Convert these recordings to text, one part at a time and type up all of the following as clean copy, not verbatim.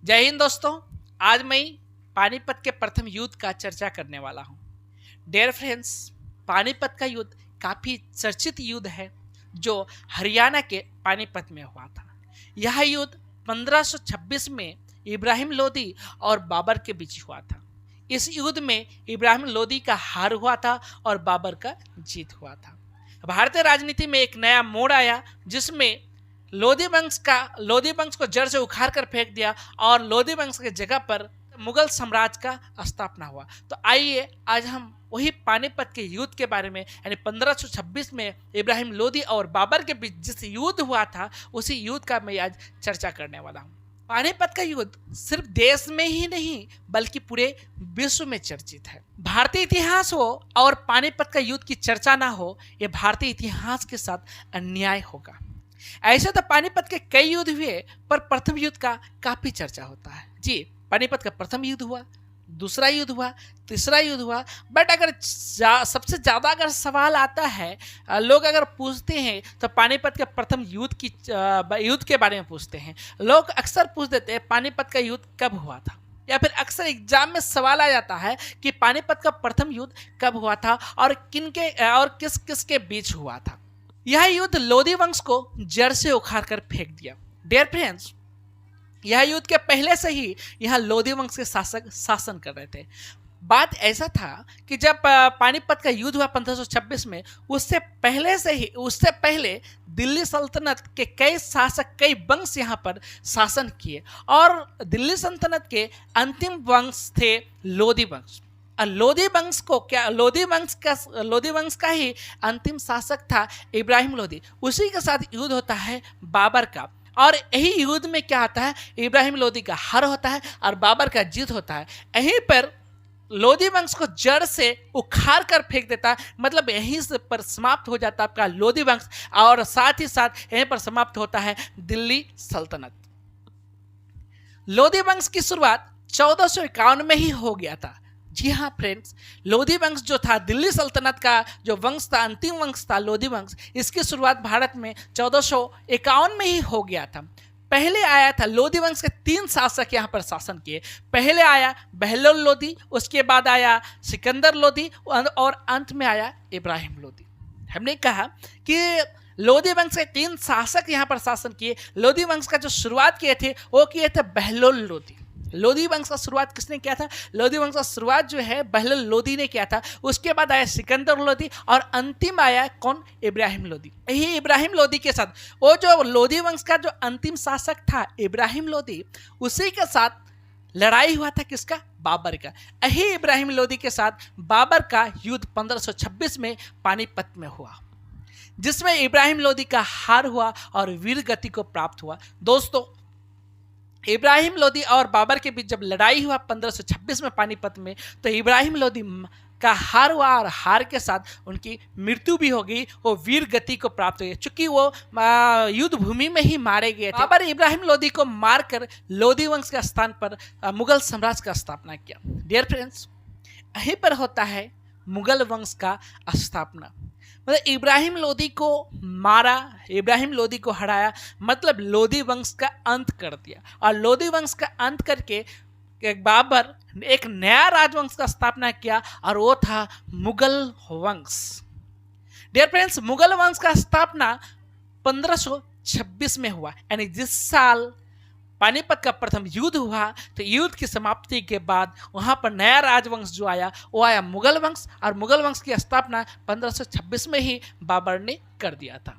जय हिंद दोस्तों। आज मैं पानीपत के प्रथम युद्ध का चर्चा करने वाला हूं। डियर फ्रेंड्स, पानीपत का युद्ध काफी चर्चित युद्ध है जो हरियाणा के पानीपत में हुआ था। यह युद्ध 1526 में इब्राहिम लोदी और बाबर के बीच हुआ था। इस युद्ध में इब्राहिम लोदी का हार हुआ था और बाबर का जीत हुआ था। भारतीय राजनीति में एक नया मोड़ आया जिसमें लोदी वंश को जड़ से उखाड़ कर फेंक दिया और लोदी वंश की जगह पर मुगल साम्राज्य का स्थापना हुआ। तो आइए आज हम वही पानीपत के युद्ध के बारे में, यानी 1526 में इब्राहिम लोदी और बाबर के बीच जिस युद्ध हुआ था उसी युद्ध का मैं आज चर्चा करने वाला हूँ। पानीपत का युद्ध सिर्फ देश में ही नहीं बल्कि पूरे विश्व में चर्चित है। भारतीय इतिहास हो और पानीपत का युद्ध की चर्चा ना हो, यह भारतीय इतिहास के साथ अन्याय होगा। ऐसे तो पानीपत के कई युद्ध हुए पर प्रथम युद्ध का काफी चर्चा होता है। जी, पानीपत का प्रथम युद्ध हुआ, दूसरा युद्ध हुआ, तीसरा युद्ध हुआ, बट अगर सबसे ज्यादा अगर सवाल आता है, लोग अगर पूछते हैं तो पानीपत के प्रथम युद्ध के बारे में पूछते हैं। लोग अक्सर पूछ देते हैं पानीपत का युद्ध कब हुआ था, या फिर अक्सर एग्जाम में सवाल आ जाता है कि पानीपत का प्रथम युद्ध कब हुआ था और किस किस के बीच हुआ था। यह युद्ध लोदी वंश को जड़ से उखाड़ कर फेंक दिया। डियर फ्रेंड्स, यह युद्ध के पहले से ही यहाँ लोदी वंश के शासक शासन कर रहे थे। बात ऐसा था कि जब पानीपत का युद्ध हुआ 1526 में, उससे पहले दिल्ली सल्तनत के कई शासक, कई वंश यहाँ पर शासन किए और दिल्ली सल्तनत के अंतिम वंश थे लोदी वंश। लोदी वंश का ही अंतिम शासक था इब्राहिम लोदी। उसी के साथ युद्ध होता है बाबर का, और यही युद्ध में क्या होता है, इब्राहिम लोदी का हार होता है और बाबर का जीत होता है। यहीं पर लोदी वंश को जड़ से उखाड़ कर फेंक देता है, मतलब यहीं से पर समाप्त हो जाता है आपका लोदी वंश, और साथ ही साथ यहीं पर समाप्त होता है दिल्ली सल्तनत। लोदी वंश की शुरुआत 1451 में ही हो गया था। जी हाँ फ्रेंड्स, लोदी वंश जो था, दिल्ली सल्तनत का जो वंश था, अंतिम वंश था लोदी वंश, इसकी शुरुआत भारत में 1451 में ही हो गया था। पहले आया था लोदी वंश के 3 शासक यहाँ पर शासन किए। पहले आया बहलोल लोदी, उसके बाद आया सिकंदर लोदी और अंत में आया इब्राहिम लोदी। हमने कहा कि लोदी वंश के 3 शासक यहाँ पर शासन किए। लोदी वंश का जो शुरुआत किए थे वो किए थे बहलोल लोदी। लोदी वंश का शुरुआत किसने किया था? लोदी वंश का शुरुआत जो है बहलोल लोदी ने किया था। उसके बाद आया सिकंदर लोदी और अंतिम आया कौन? इब्राहिम लोदी। यही इब्राहिम लोदी के साथ वो जो लोदी वंश का जो अंतिम शासक था इब्राहिम लोदी, उसी के साथ लड़ाई हुआ था किसका? बाबर का। यही इब्राहिम लोदी के साथ बाबर का युद्ध 1526 में पानीपत में हुआ, जिसमें इब्राहिम लोदी का हार हुआ और वीर गति को प्राप्त हुआ। दोस्तों, इब्राहिम लोदी और बाबर के बीच जब लड़ाई हुआ 1526 में पानीपत में, तो इब्राहिम लोदी का हार हुआ और हार के साथ उनकी मृत्यु भी हो गई। वो वीर गति को प्राप्त हुई चूंकि वो युद्ध भूमि में ही मारे गए थे। बाबर इब्राहिम लोदी को मारकर लोदी वंश के स्थान पर मुगल साम्राज्य का स्थापना किया। डियर फ्रेंड्स, यहीं पर होता है मुगल वंश का स्थापना। मतलब इब्राहिम लोदी को मारा, इब्राहिम लोदी को हराया, मतलब लोदी वंश का अंत कर दिया। और लोदी वंश का अंत करके बाबर एक नया राजवंश का स्थापना किया और वो था मुगल वंश। डियर फ्रेंड्स, मुगल वंश का स्थापना 1526 में हुआ, यानी जिस साल पानीपत का प्रथम युद्ध हुआ, तो युद्ध की समाप्ति के बाद वहां पर नया राजवंश जो आया वो आया मुगल वंश, और मुगल वंश की स्थापना 1526 में ही बाबर ने कर दिया था।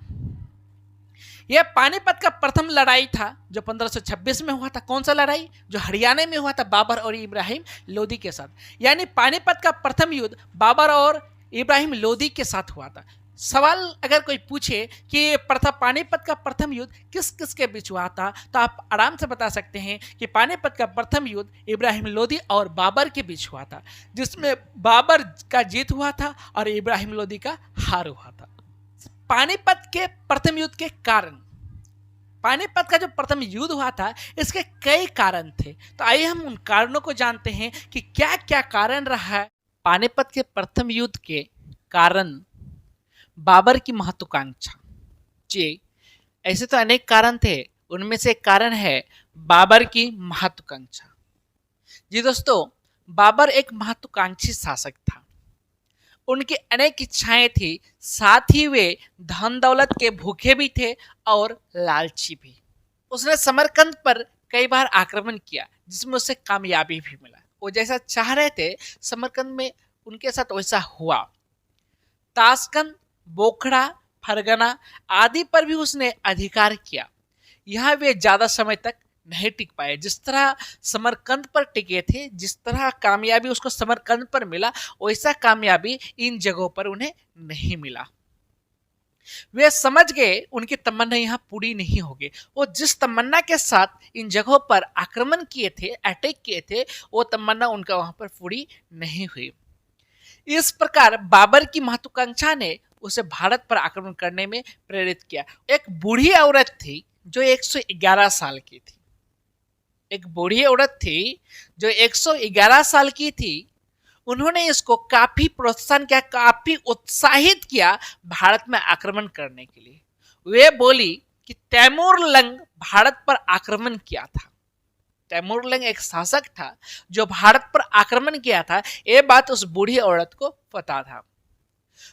यह पानीपत का प्रथम लड़ाई था जो 1526 में हुआ था। कौन सा लड़ाई? जो हरियाणा में हुआ था बाबर और इब्राहिम लोदी के साथ। यानी पानीपत का प्रथम युद्ध बाबर और इब्राहिम लोदी के साथ हुआ था। सवाल अगर कोई पूछे कि पानीपत का प्रथम युद्ध किस किस के बीच हुआ था, तो आप आराम से बता सकते हैं कि पानीपत का प्रथम युद्ध इब्राहिम लोदी और बाबर के बीच हुआ था, जिसमें बाबर का जीत हुआ था और इब्राहिम लोदी का हार हुआ था। पानीपत के प्रथम युद्ध के कारण, पानीपत का जो प्रथम युद्ध हुआ था इसके कई कारण थे। तो आइए हम उन कारणों को जानते हैं कि क्या क्या कारण रहा है। पानीपत के प्रथम युद्ध के कारण बाबर की महत्वाकांक्षा। जी, ऐसे तो अनेक कारण थे, उनमें से एक कारण है बाबर की महत्वाकांक्षा। जी दोस्तों, बाबर एक महत्वाकांक्षी शासक था। उनकी अनेक इच्छाएं थी, साथ ही वे धन दौलत के भूखे भी थे और लालची भी। उसने समरकंद पर कई बार आक्रमण किया, जिसमें उसे कामयाबी भी मिला। वो जैसा चाह रहे थे समरकंद में उनके साथ वैसा हुआ। ताशकंद, बोखड़ा, फरगना आदि पर भी उसने अधिकार किया। यहाँ वे ज्यादा समय तक नहीं टिक पाए। जिस तरह समरकंद पर टिके थे, जिस तरह कामयाबी उसको समरकंद पर मिला, वैसा कामयाबी इन जगहों पर उन्हें नहीं मिला। वे समझ गए उनकी तमन्ना यहाँ पूरी नहीं होगी। वो जिस तमन्ना के साथ इन जगहों पर आक्रमण किए थे, अटैक किए थे, वो तमन्ना उनका वहां पर पूरी नहीं हुई। इस प्रकार बाबर की महत्वाकांक्षा ने उसे भारत पर आक्रमण करने में प्रेरित किया। एक बूढ़ी औरत थी जो 111 साल की थी। एक बूढ़ी औरत थी जो 111 साल की थी। उन्होंने इसको काफी प्रोत्साहन किया, काफी उत्साहित किया भारत में आक्रमण करने के लिए। वे बोली कि तैमूर लंग भारत पर आक्रमण किया था। तैमूर लंग एक शासक था जो भारत पर आक्रमण किया था। ये बात उस बूढ़ी औरत को पता था,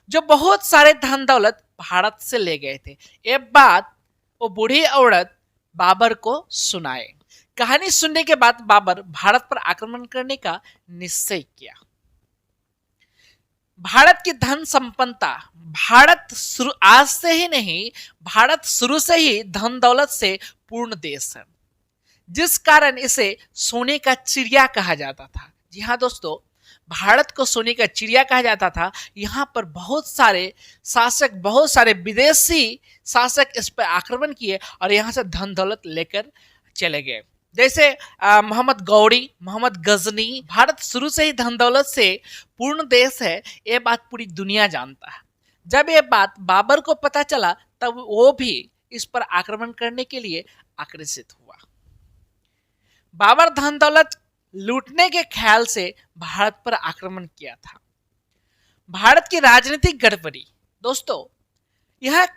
जो बहुत सारे धन दौलत भारत से ले गए थे। ये बात वो बूढ़ी औरत बाबर को सुनाए। कहानी सुनने के बाद बाबर भारत पर आक्रमण करने का निश्चय किया। भारत की धन संपन्नता, भारत आज से ही नहीं, भारत शुरू से ही धन दौलत से पूर्ण देश है, जिस कारण इसे सोने का चिड़िया कहा जाता था। जी हाँ दोस्तों, भारत को सोने का चिड़िया कहा जाता था। यहाँ पर बहुत सारे शासक, बहुत सारे विदेशी शासक इस पर आक्रमण किए और यहाँ से धन दौलत लेकर चले गए। जैसे मोहम्मद गौरी, मोहम्मद गजनी। भारत शुरू से ही धन दौलत से पूर्ण देश है, ये बात पूरी दुनिया जानता है। जब ये बात बाबर को पता चला, तब वो भी इस पर आक्रमण करने के लिए आकर्षित हुआ। बाबर धन दौलत लूटने के ख्याल से भारत पर आक्रमण किया था। भारत की राजनीतिक गड़बड़ी। दोस्तों, यह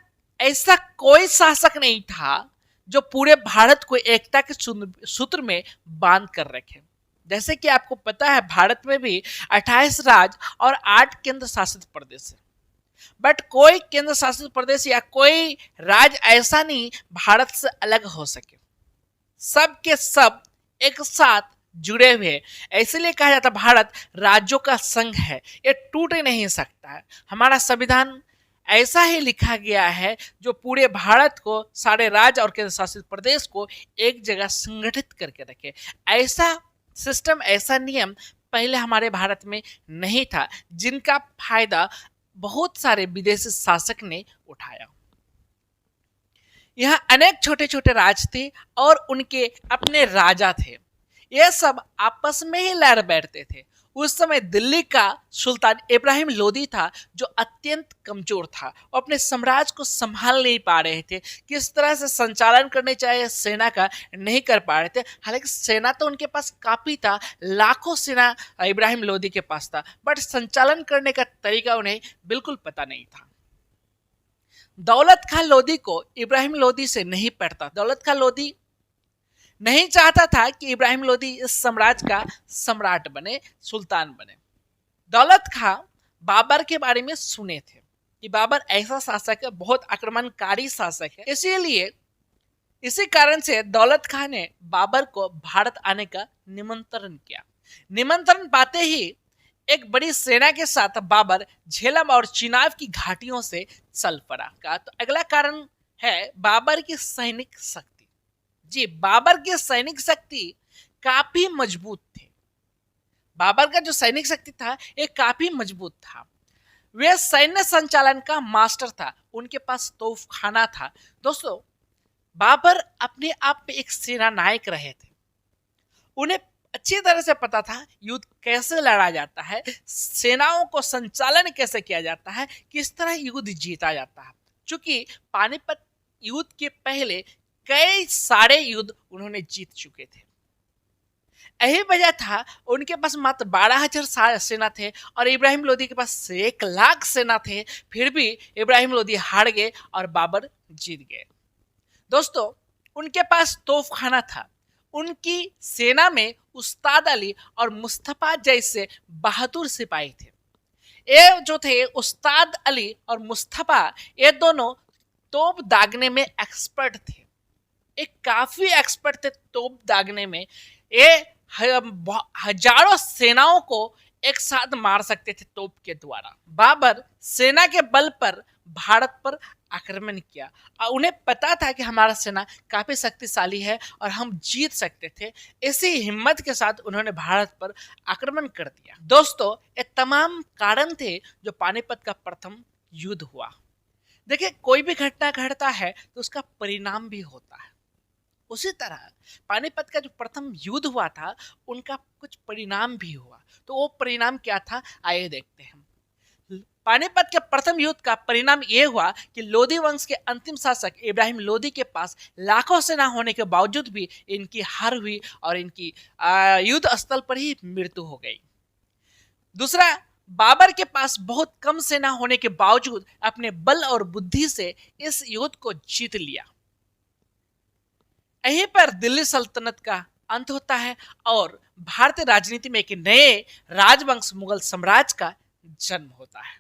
ऐसा कोई शासक नहीं था जो पूरे भारत को एकता के सूत्र में बांध कर रखे। जैसे कि आपको पता है, भारत में भी 28 राज्य और 8 केंद्र शासित प्रदेश है। बट कोई केंद्र शासित प्रदेश या कोई राज्य ऐसा नहीं भारत से अलग हो सके। सब के सब एक साथ जुड़े हुए, इसलिए कहा जाता भारत राज्यों का संघ है, ये टूट नहीं सकता है। हमारा संविधान ऐसा ही लिखा गया है जो पूरे भारत को, सारे राज्य और केंद्र शासित प्रदेश को एक जगह संगठित करके रखे। ऐसा सिस्टम, ऐसा नियम पहले हमारे भारत में नहीं था, जिनका फायदा बहुत सारे विदेशी शासक ने उठाया। यहाँ अनेक छोटे छोटे राज्य थे और उनके अपने राजा थे। ये सब आपस में ही लड़ बैठते थे। उस समय दिल्ली का सुल्तान इब्राहिम लोदी था, जो अत्यंत कमजोर था। वो अपने साम्राज्य को संभाल नहीं पा रहे थे। किस तरह से संचालन करने चाहिए सेना का, नहीं कर पा रहे थे। हालांकि सेना तो उनके पास काफी था, लाखों सेना इब्राहिम लोदी के पास था, बट संचालन करने का तरीका उन्हें बिल्कुल पता नहीं था। दौलत खां लोदी को इब्राहिम लोदी से नहीं पड़ता। दौलत खां लोदी नहीं चाहता था कि इब्राहिम लोदी इस साम्राज्य का सम्राट बने, सुल्तान बने। दौलत खां बाबर के बारे में सुने थे कि बाबर ऐसा शासक है, बहुत आक्रमणकारी शासक है। इसीलिए इसी कारण से दौलत खां ने बाबर को भारत आने का निमंत्रण किया। निमंत्रण पाते ही एक बड़ी सेना के साथ बाबर झेलम और चिनाब की घाटियों से चल पड़ा। तो अगला कारण है बाबर की सैनिक शक्ति। जी, बाबर की सैनिक शक्ति काफी मजबूत थी। बाबर का जो सैनिक शक्ति था, ये काफी मजबूत था। वे सैन्य संचालन का मास्टर था, उनके पास तोपखाना था। दोस्तों, बाबर अपने आप में एक सेना नायक रहे थे। उन्हें अच्छी तरह से पता था युद्ध कैसे लड़ा जाता है, सेनाओं को संचालन कैसे किया जाता है, किस तरह युद्ध जीता जाता है। क्योंकि पानीपत युद्ध के पहले कई सारे युद्ध उन्होंने जीत चुके थे। यही वजह था उनके पास मात्र 12,000 सेना थे और इब्राहिम लोदी के पास 1 लाख सेना थे। फिर भी इब्राहिम लोदी हार गए और बाबर जीत गए। दोस्तों, उनके पास तोपखाना था, उनकी सेना में उस्ताद अली और मुस्तफा जैसे बहादुर सिपाही थे। ये जो थे उस्ताद अली और मुस्तफा, ये दोनों तोप दागने में एक्सपर्ट थे। एक काफी एक्सपर्ट थे तोप दागने में। ये हजारों सेनाओं को एक साथ मार सकते थे तोप के द्वारा। बाबर सेना के बल पर भारत पर आक्रमण किया और उन्हें पता था कि हमारा सेना काफी शक्तिशाली है और हम जीत सकते थे। इसी हिम्मत के साथ उन्होंने भारत पर आक्रमण कर दिया। दोस्तों, ये तमाम कारण थे जो पानीपत का प्रथम युद्ध हुआ। देखिए, कोई भी घटना घटता है तो उसका परिणाम भी होता है। उसी तरह पानीपत का जो प्रथम युद्ध हुआ था, उनका कुछ परिणाम भी हुआ। तो वो परिणाम क्या था, आइए देखते हैं। पानीपत के प्रथम युद्ध का परिणाम यह हुआ कि लोधी वंश के अंतिम शासक इब्राहिम लोधी के पास लाखों सेना होने के बावजूद भी इनकी हार हुई और इनकी युद्ध स्थल पर ही मृत्यु हो गई। दूसरा, बाबर के पास बहुत कम सेना होने के बावजूद अपने बल और बुद्धि से इस युद्ध को जीत लिया। यहीं पर दिल्ली सल्तनत का अंत होता है और भारतीय राजनीति में एक नए राजवंश मुगल साम्राज्य का जन्म होता है।